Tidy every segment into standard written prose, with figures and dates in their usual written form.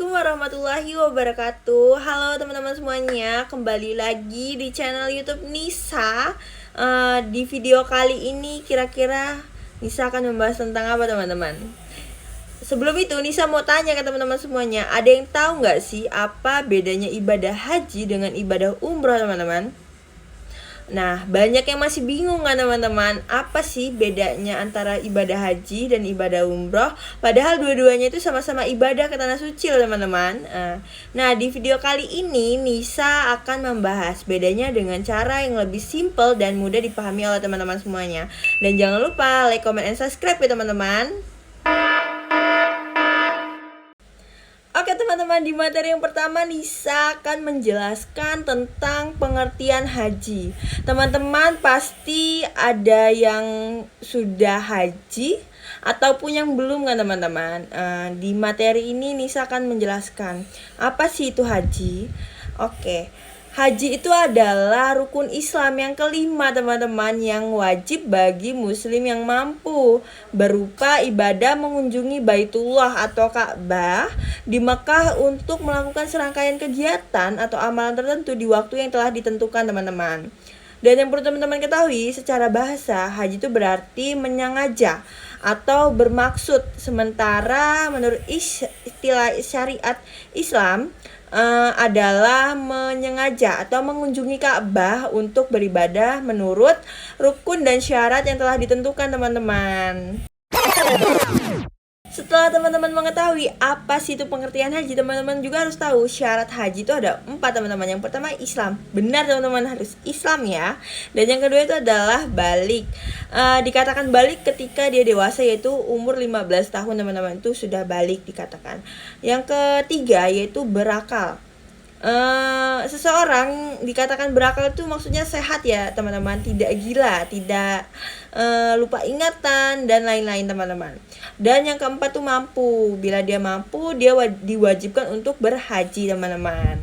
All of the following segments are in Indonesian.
Assalamualaikum warahmatullahi wabarakatuh. Halo teman-teman semuanya, kembali lagi di channel YouTube Nisa. Di video kali ini kira-kira Nisa akan membahas tentang apa teman-teman? Sebelum itu Nisa mau tanya ke teman-teman semuanya, ada yang tahu nggak sih apa bedanya ibadah haji dengan ibadah umroh teman-teman? Nah, banyak yang masih bingung kan teman-teman, apa sih bedanya antara ibadah haji dan ibadah umroh? Padahal dua-duanya itu sama-sama ibadah ke tanah suci loh teman-teman. Nah, di video kali ini Nisa akan membahas bedanya dengan cara yang lebih simple dan mudah dipahami oleh teman-teman semuanya. Dan jangan lupa like, comment, and subscribe ya teman-teman. Oke teman-teman, di materi yang pertama Nisa akan menjelaskan tentang pengertian haji. Teman-teman pasti ada yang sudah haji ataupun yang belum kan teman-teman. Di materi ini Nisa akan menjelaskan apa sih itu haji. Oke. Haji itu adalah rukun Islam yang kelima teman-teman, yang wajib bagi muslim yang mampu, berupa ibadah mengunjungi Baitullah atau Ka'bah di Mekah untuk melakukan serangkaian kegiatan atau amalan tertentu di waktu yang telah ditentukan teman-teman. Dan yang perlu teman-teman ketahui, secara bahasa haji itu berarti menyengaja atau bermaksud, sementara menurut istilah syariat Islam adalah menyengaja atau mengunjungi Ka'bah untuk beribadah menurut rukun dan syarat yang telah ditentukan teman-teman. Setelah teman-teman mengetahui apa sih itu pengertian haji, teman-teman juga harus tahu syarat haji itu ada 4 teman-teman. Yang pertama Islam, benar teman-teman, harus Islam ya. Dan yang kedua itu adalah balik. Dikatakan balik ketika dia dewasa, yaitu umur 15 tahun teman-teman, itu sudah balik dikatakan. Yang ketiga yaitu berakal. Seseorang dikatakan berakal itu maksudnya sehat ya teman-teman, tidak gila, tidak lupa ingatan dan lain-lain teman-teman. Dan yang keempat tuh mampu. Bila dia mampu, dia diwajibkan untuk berhaji teman-teman.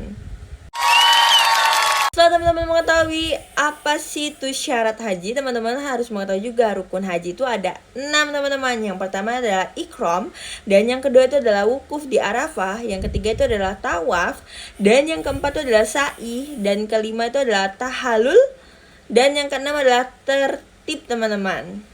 Setelah teman-teman mengetahui apa sih itu syarat haji, teman-teman harus mengetahui juga rukun haji itu ada 6 teman-teman. Yang pertama adalah ikram, dan yang kedua itu adalah wukuf di Arafah, yang ketiga itu adalah tawaf, dan yang keempat itu adalah sa'i, dan kelima itu adalah tahallul, dan yang keenam adalah tertib teman-teman.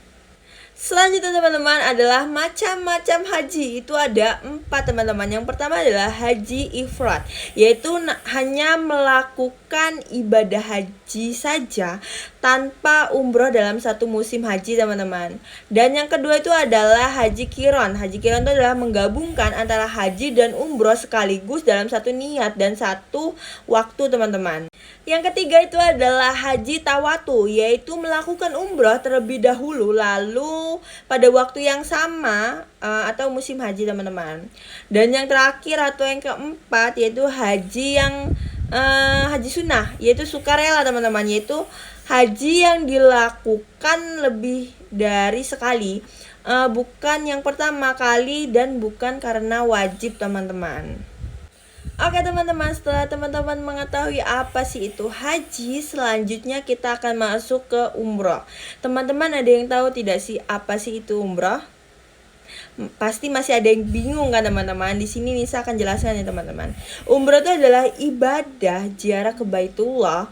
Selanjutnya teman-teman adalah macam-macam haji. Itu ada 4 teman-teman. Yang pertama adalah haji ifrad, yaitu hanya melakukan ibadah haji saja tanpa umroh dalam satu musim haji teman-teman. Dan yang kedua itu adalah haji kiron. Haji kiron itu adalah menggabungkan antara haji dan umroh sekaligus dalam satu niat dan satu waktu teman-teman. Yang ketiga itu adalah haji tawatu, yaitu melakukan umroh terlebih dahulu lalu pada waktu yang sama atau musim haji teman-teman. Dan yang terakhir atau yang keempat yaitu haji yang haji sunnah, yaitu sukarela teman-teman, yaitu haji yang dilakukan lebih dari sekali, bukan yang pertama kali dan bukan karena wajib teman-teman. Oke teman-teman, setelah teman-teman mengetahui apa sih itu haji, selanjutnya kita akan masuk ke umroh. Teman-teman ada yang tahu tidak sih apa sih itu umroh? Pasti masih ada yang bingung kan teman-teman. Di sini Nisa akan jelaskan ya teman-teman. Umroh itu adalah ibadah ziarah ke Baitullah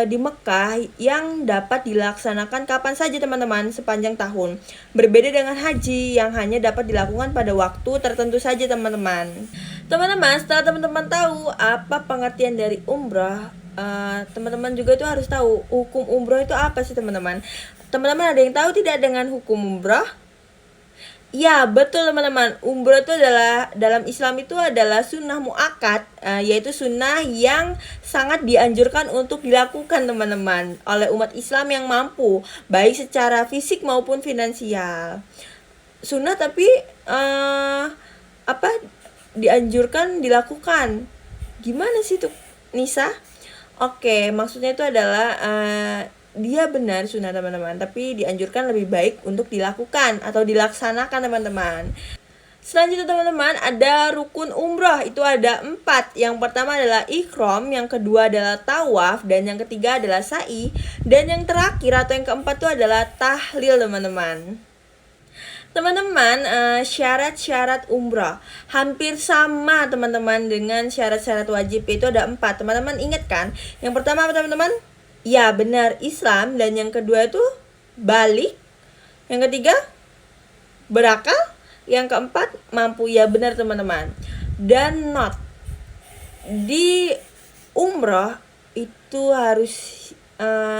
di Mekah yang dapat dilaksanakan kapan saja teman-teman sepanjang tahun. Berbeda dengan haji yang hanya dapat dilakukan pada waktu tertentu saja teman-teman. Teman-teman, setelah teman-teman tahu apa pengertian dari umroh, teman-teman juga itu harus tahu hukum umroh itu apa sih teman-teman. Teman-teman ada yang tahu tidak dengan hukum umroh? Ya betul teman-teman, umroh itu adalah dalam Islam itu adalah sunnah muakkad, yaitu sunnah yang sangat dianjurkan untuk dilakukan teman-teman oleh umat Islam yang mampu, baik secara fisik maupun finansial. Sunnah tapi dianjurkan dilakukan. Gimana sih tuh Nisa? Oke, maksudnya itu adalah dia benar sunnah teman-teman, tapi dianjurkan lebih baik untuk dilakukan atau dilaksanakan teman-teman. Selanjutnya teman-teman ada rukun umroh, itu ada 4. Yang pertama adalah ikram, yang kedua adalah tawaf, dan yang ketiga adalah sa'i, dan yang terakhir atau yang keempat itu adalah tahlil teman-teman. Teman-teman, syarat-syarat umroh hampir sama teman-teman dengan syarat-syarat wajib, itu ada 4. Teman-teman ingat kan? Yang pertama apa teman-teman? Ya benar, Islam. Dan yang kedua itu balik. Yang ketiga berakal. Yang keempat mampu. Ya benar teman-teman. Dan not di umroh itu harus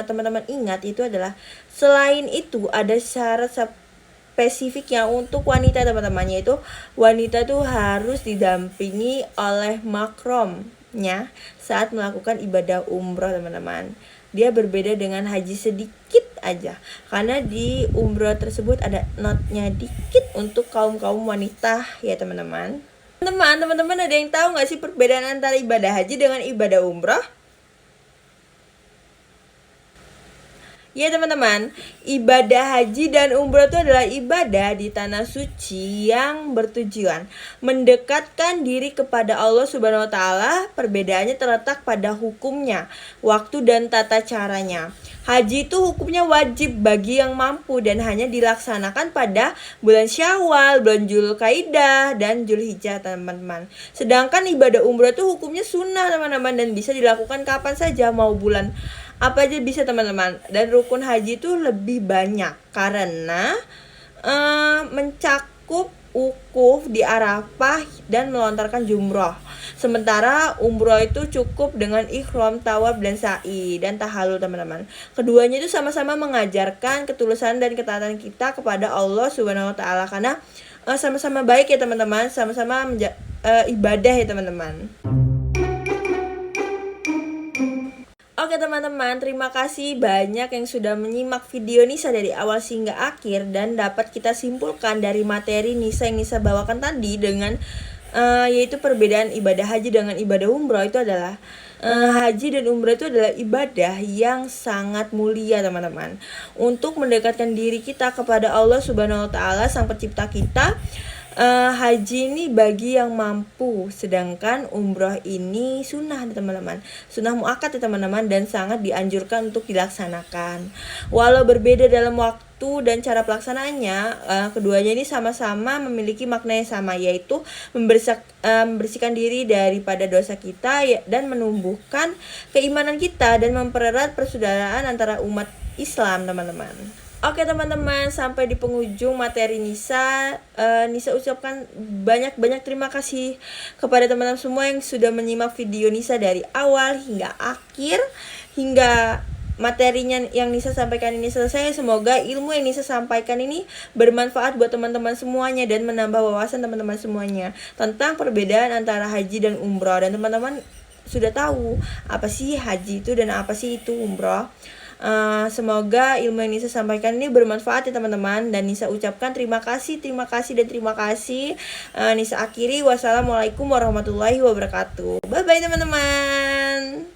teman-teman ingat, itu adalah selain itu ada syarat spesifik yang untuk wanita teman-teman, yaitu wanita tuh harus didampingi oleh makromnya saat melakukan ibadah umroh teman-teman. Dia berbeda dengan haji sedikit aja, karena di umroh tersebut ada notnya dikit untuk kaum wanita ya teman-teman. Teman-teman ada yang tahu nggak sih perbedaan antara ibadah haji dengan ibadah umroh? Ya teman-teman, ibadah haji dan umroh itu adalah ibadah di tanah suci yang bertujuan mendekatkan diri kepada Allah Subhanahu wa taala. Perbedaannya terletak pada hukumnya, waktu dan tata caranya. Haji itu hukumnya wajib bagi yang mampu dan hanya dilaksanakan pada bulan Syawal, bulan Zulkaidah, dan Zulhijjah teman-teman. Sedangkan ibadah umroh itu hukumnya sunnah teman-teman dan bisa dilakukan kapan saja, mau bulan apa aja bisa teman-teman. Dan rukun haji itu lebih banyak karena mencakup wukuf di Arafah dan melontarkan jumroh. Sementara umroh itu cukup dengan ikhram, tawaf, dan sa'i dan tahalul teman-teman. Keduanya itu sama-sama mengajarkan ketulusan dan ketaatan kita kepada Allah Subhanahu wa taala, karena sama-sama baik ya teman-teman, sama-sama ibadah ya teman-teman. Oke teman-teman, terima kasih banyak yang sudah menyimak video Nisa dari awal hingga akhir, dan dapat kita simpulkan dari materi Nisa yang Nisa bawakan tadi dengan yaitu perbedaan ibadah haji dengan ibadah umroh itu adalah haji dan umroh itu adalah ibadah yang sangat mulia teman-teman, untuk mendekatkan diri kita kepada Allah Subhanahu wa taala, sang pencipta kita. Haji ini bagi yang mampu, sedangkan umroh ini sunnah teman-teman, sunnah muakkad ya teman-teman, dan sangat dianjurkan untuk dilaksanakan. Walau berbeda dalam waktu dan cara pelaksanaannya, keduanya ini sama-sama memiliki makna yang sama, yaitu membersihkan diri daripada dosa kita dan menumbuhkan keimanan kita dan mempererat persaudaraan antara umat Islam teman-teman. Oke teman-teman, sampai di penghujung materi Nisa. Nisa ucapkan banyak-banyak terima kasih kepada teman-teman semua yang sudah menyimak video Nisa dari awal hingga akhir, hingga materinya yang Nisa sampaikan ini selesai. Semoga ilmu yang Nisa sampaikan ini bermanfaat buat teman-teman semuanya dan menambah wawasan teman-teman semuanya tentang perbedaan antara haji dan umroh. Dan teman-teman sudah tahu apa sih haji itu dan apa sih itu umroh. Semoga ilmu yang Nisa sampaikan ini bermanfaat ya teman-teman, dan Nisa ucapkan terima kasih. Nisa akhiri, wassalamualaikum warahmatullahi wabarakatuh. Bye bye teman-teman.